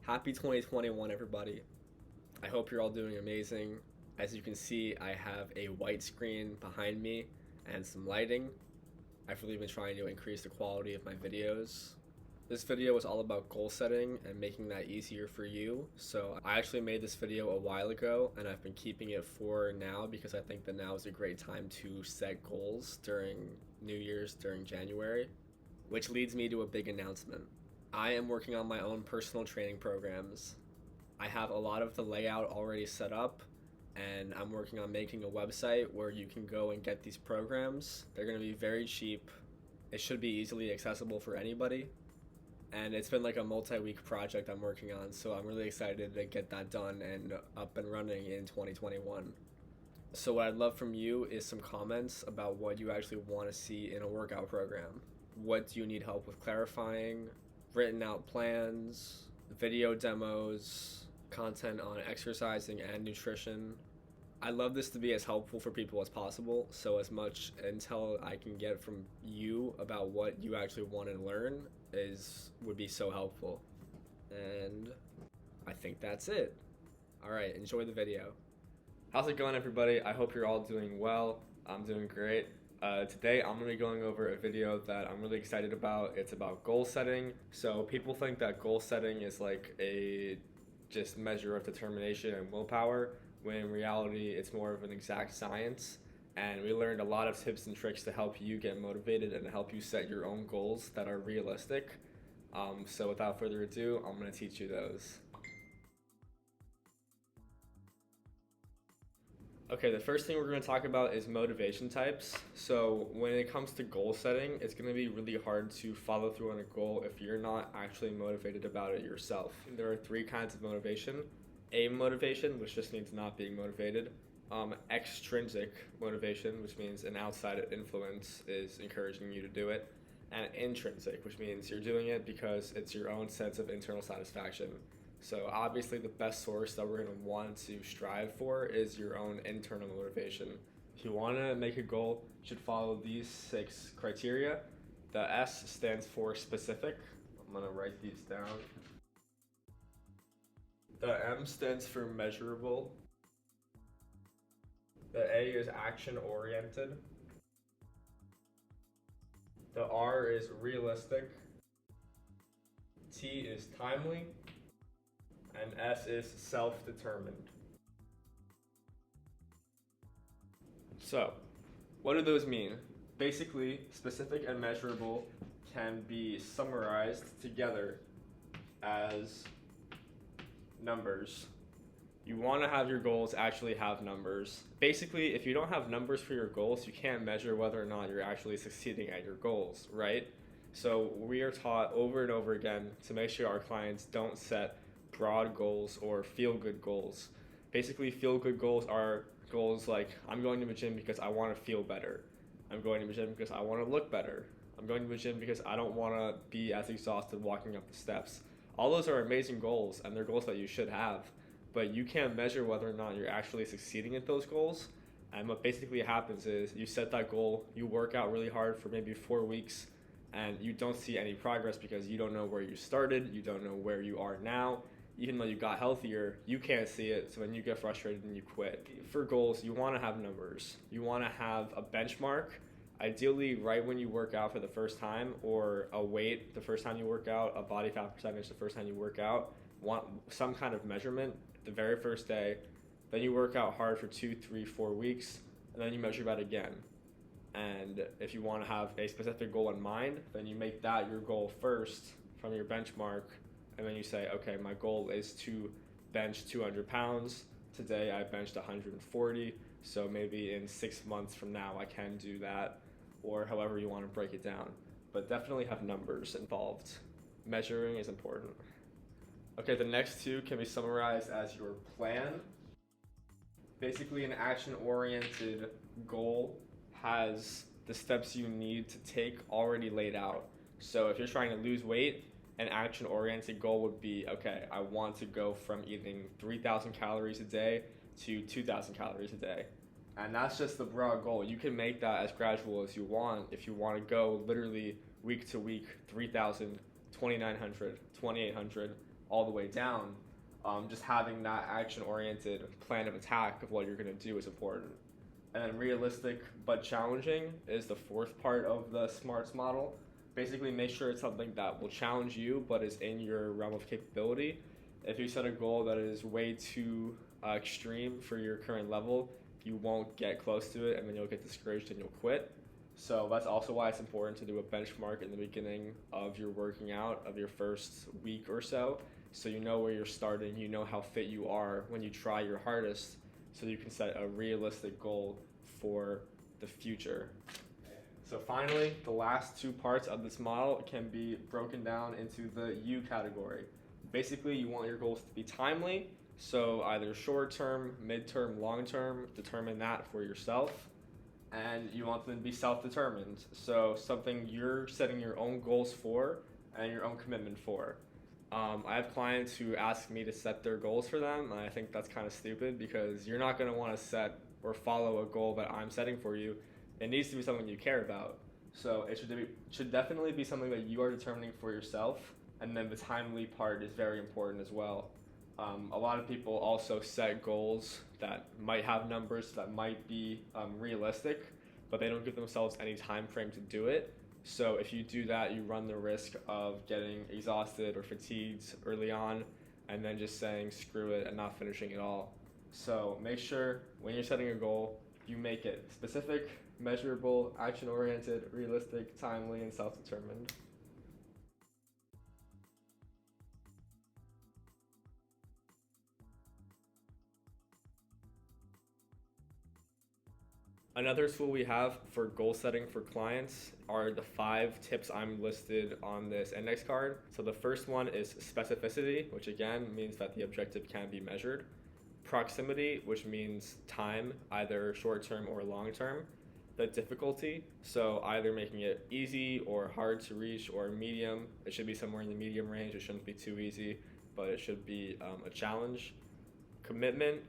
Happy 2021, everybody. I hope you're all doing amazing. As you can see, I have a white screen behind me and some lighting. I've really been trying to increase the quality of my videos. This video is all about goal setting and making that easier for you. So I actually made this video a while ago and I've been keeping it for now because I think that now is a great time to set goals during New Year's, during January, which leads me to a big announcement. I am working on my own personal training programs. I have a lot of the layout already set up, and I'm working on making a website where you can go and get these programs. They're going to be very cheap. It should be easily accessible for anybody. And it's been like a multi-week project I'm working on, so I'm really excited to get that done and up and running in 2021. So what I'd love from you is some comments about what you actually want to see in a workout program. What do you need help with clarifying? Written out plans, video demos, content on exercising and nutrition. I love this to be as helpful for people as possible, so as much intel I can get from you about what you actually want to learn would be so helpful. And I think that's it. All right, enjoy the video. How's it going, everybody? I hope you're all doing well. I'm doing great. Today I'm going to be going over a video that I'm really excited about. It's about goal setting. So people think that goal setting is like a just measure of determination and willpower, when in reality it's more of an exact science. And we learned a lot of tips and tricks to help you get motivated and to help you set your own goals that are realistic. So without further ado, I'm going to teach you those. Okay, the first thing we're going to talk about is motivation types. So when it comes to goal setting, it's going to be really hard to follow through on a goal if you're not actually motivated about it yourself. There are three kinds of motivation. Aim motivation, which just means not being motivated. Extrinsic motivation, which means an outside influence is encouraging you to do it. And intrinsic, which means you're doing it because it's your own sense of internal satisfaction. So obviously the best source that we're going to want to strive for is your own internal motivation. If you want to make a goal, you should follow these 6 criteria. The S stands for specific. I'm going to write these down. The M stands for measurable. The A is action oriented. The R is realistic. T is timely. And S is self-determined. So, what do those mean? Basically, specific and measurable can be summarized together as numbers. You want to have your goals actually have numbers. Basically, if you don't have numbers for your goals, you can't measure whether or not you're actually succeeding at your goals, right? So we are taught over and over again to make sure our clients don't set broad goals or feel-good goals. Basically, feel-good goals are goals like, I'm going to the gym because I want to feel better. I'm going to the gym because I want to look better. I'm going to the gym because I don't want to be as exhausted walking up the steps. All those are amazing goals, and they're goals that you should have, but you can't measure whether or not you're actually succeeding at those goals. And what basically happens is you set that goal, you work out really hard for maybe 4 weeks, and you don't see any progress because you don't know where you started, you don't know where you are now. Even though you got healthier, you can't see it, so then you get frustrated and you quit. For goals, you want to have numbers. You want to have a benchmark, ideally right when you work out for the first time, or a weight the first time you work out, a body fat percentage the first time you work out. Want some kind of measurement the very first day, then you work out hard for 2, 3, 4 weeks, and then you measure that again. And if you want to have a specific goal in mind, then you make that your goal first from your benchmark. And then you say, okay, my goal is to bench 200 pounds. Today I benched 140, so maybe in 6 months from now I can do that, or however you want to break it down. But definitely have numbers involved. Measuring is important. Okay, the next 2 can be summarized as your plan. Basically, an action-oriented goal has the steps you need to take already laid out. So if you're trying to lose weight, an action-oriented goal would be, okay, I want to go from eating 3,000 calories a day to 2,000 calories a day. And that's just the broad goal. You can make that as gradual as you want. If you want to go literally week to week, 3,000, 2,900, 2,800, all the way down, just having that action-oriented plan of attack of what you're going to do is important. And then realistic but challenging is the fourth part of the SMARTS model. Basically, make sure it's something that will challenge you but is in your realm of capability. If you set a goal that is way too extreme for your current level, you won't get close to it and then you'll get discouraged and you'll quit. So that's also why it's important to do a benchmark in the beginning of your working out of your first week or so you know where you're starting, you know how fit you are when you try your hardest, so you can set a realistic goal for the future. So finally, the last two parts of this model can be broken down into the U category. Basically, you want your goals to be timely, so either short term, mid-term, long-term, determine that for yourself. And you want them to be self-determined, so something you're setting your own goals for and your own commitment for. I have clients who ask me to set their goals for them, and I think that's kind of stupid because you're not going to want to set or follow a goal that I'm setting for you. It needs to be something you care about. So it should definitely be something that you are determining for yourself, and then the timely part is very important as well. A lot of people also set goals that might have numbers that might be realistic, but they don't give themselves any time frame to do it. So if you do that, you run the risk of getting exhausted or fatigued early on and then just saying screw it and not finishing it all. So make sure when you're setting a goal, you make it specific, measurable, action-oriented, realistic, timely, and self-determined. Another tool we have for goal setting for clients are the 5 tips I'm listed on this index card. So the first one is specificity, which again means that the objective can be measured. Proximity, which means time, either short-term or long-term. The difficulty, so either making it easy or hard to reach or medium. It should be somewhere in the medium range. It shouldn't be too easy, but it should be a challenge. Commitment,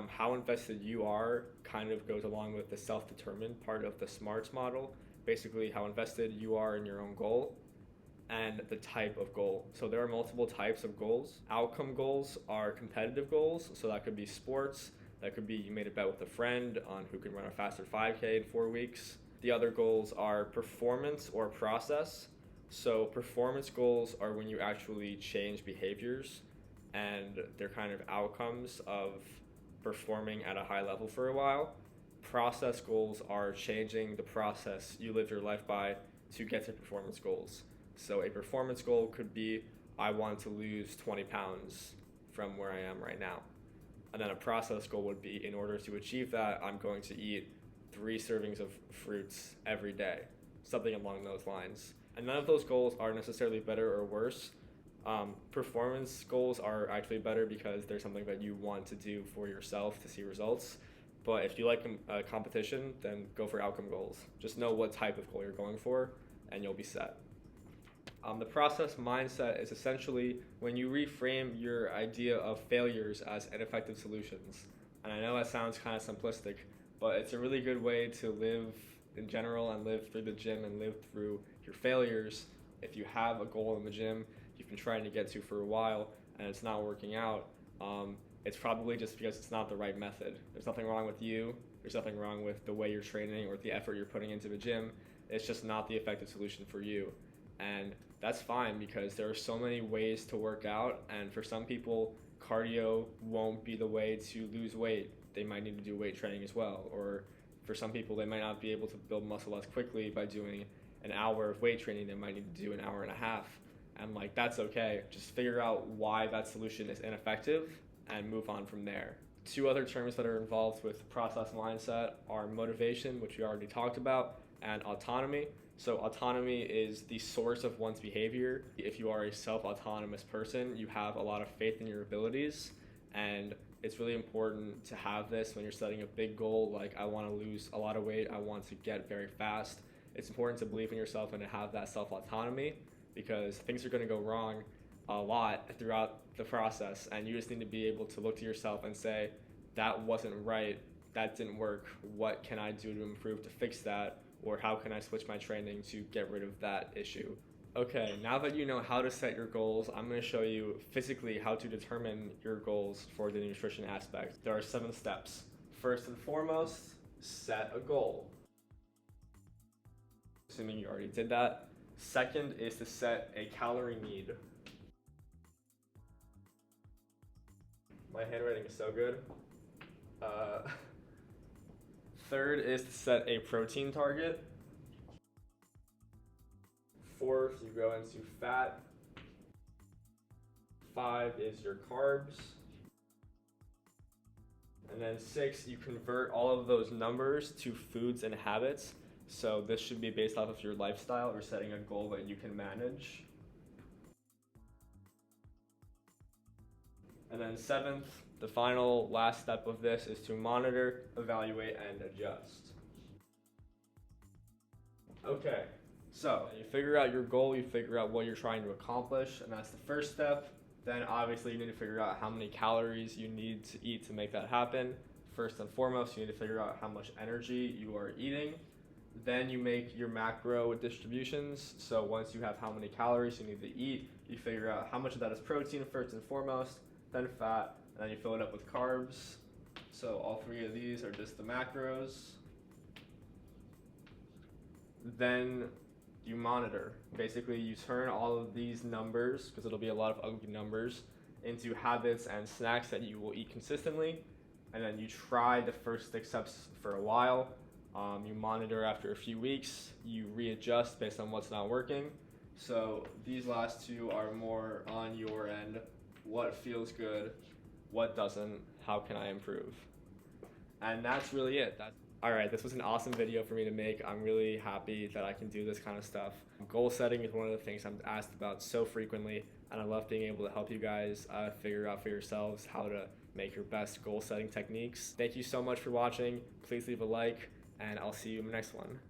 how invested you are kind of goes along with the self-determined part of the SMARTS model. Basically, how invested you are in your own goal and the type of goal. So there are multiple types of goals. Outcome goals are competitive goals. So that could be sports. That could be you made a bet with a friend on who can run a faster 5K in 4 weeks. The other goals are performance or process. So performance goals are when you actually change behaviors, and they're kind of outcomes of performing at a high level for a while. Process goals are changing the process you live your life by to get to performance goals. So a performance goal could be, I want to lose 20 pounds from where I am right now. And then a process goal would be, in order to achieve that, I'm going to eat 3 servings of fruits every day, something along those lines. And none of those goals are necessarily better or worse. Performance goals are actually better because they're something that you want to do for yourself to see results. But if you like competition, then go for outcome goals. Just know what type of goal you're going for, and you'll be set. The process mindset is essentially when you reframe your idea of failures as ineffective solutions. And I know that sounds kind of simplistic, but it's a really good way to live in general and live through the gym and live through your failures. If you have a goal in the gym you've been trying to get to for a while and it's not working out, it's probably just because it's not the right method. There's nothing wrong with you. There's nothing wrong with the way you're training or the effort you're putting into the gym. It's just not the effective solution for you. And that's fine because there are so many ways to work out, and for some people, cardio won't be the way to lose weight. They might need to do weight training as well. Or for some people, they might not be able to build muscle as quickly by doing an hour of weight training. They might need to do an hour and a half. And that's okay. Just figure out why that solution is ineffective and move on from there. 2 other terms that are involved with process mindset are motivation, which we already talked about, and autonomy. So autonomy is the source of one's behavior. If you are a self-autonomous person, you have a lot of faith in your abilities, and it's really important to have this when you're setting a big goal, like I want to lose a lot of weight, I want to get very fast. It's important to believe in yourself and to have that self-autonomy, because things are going to go wrong a lot throughout the process, and you just need to be able to look to yourself and say, that wasn't right, that didn't work, what can I do to improve to fix that, or how can I switch my training to get rid of that issue? Okay, now that you know how to set your goals, I'm going to show you physically how to determine your goals for the nutrition aspect. There are 7 steps. First and foremost, set a goal. Assuming you already did that. Second is to set a calorie need. My handwriting is so good. Third is to set a protein target. Fourth, you go into fat. 5 is your carbs. And then 6, you convert all of those numbers to foods and habits. So this should be based off of your lifestyle or setting a goal that you can manage. And then 7th, the final last step of this is to monitor, evaluate, and adjust. Okay, so you figure out your goal, you figure out what you're trying to accomplish, and that's the first step. Then obviously you need to figure out how many calories you need to eat to make that happen. First and foremost, you need to figure out how much energy you are eating. Then you make your macro distributions. So once you have how many calories you need to eat, you figure out how much of that is protein first and foremost, then fat, and then you fill it up with carbs. So all 3 of these are just the macros. Then you monitor. Basically, you turn all of these numbers, because it'll be a lot of ugly numbers, into habits and snacks that you will eat consistently. And then you try the first 6 steps for a while. You monitor after a few weeks. You readjust based on what's not working. So these last 2 are more on your end. What feels good, what doesn't, how can I improve? And that's really it. All right, this was an awesome video for me to make. I'm really happy that I can do this kind of stuff. Goal setting is one of the things I'm asked about so frequently, and I love being able to help you guys figure out for yourselves how to make your best goal setting techniques. Thank you so much for watching. Please leave a like, and I'll see you in the next one.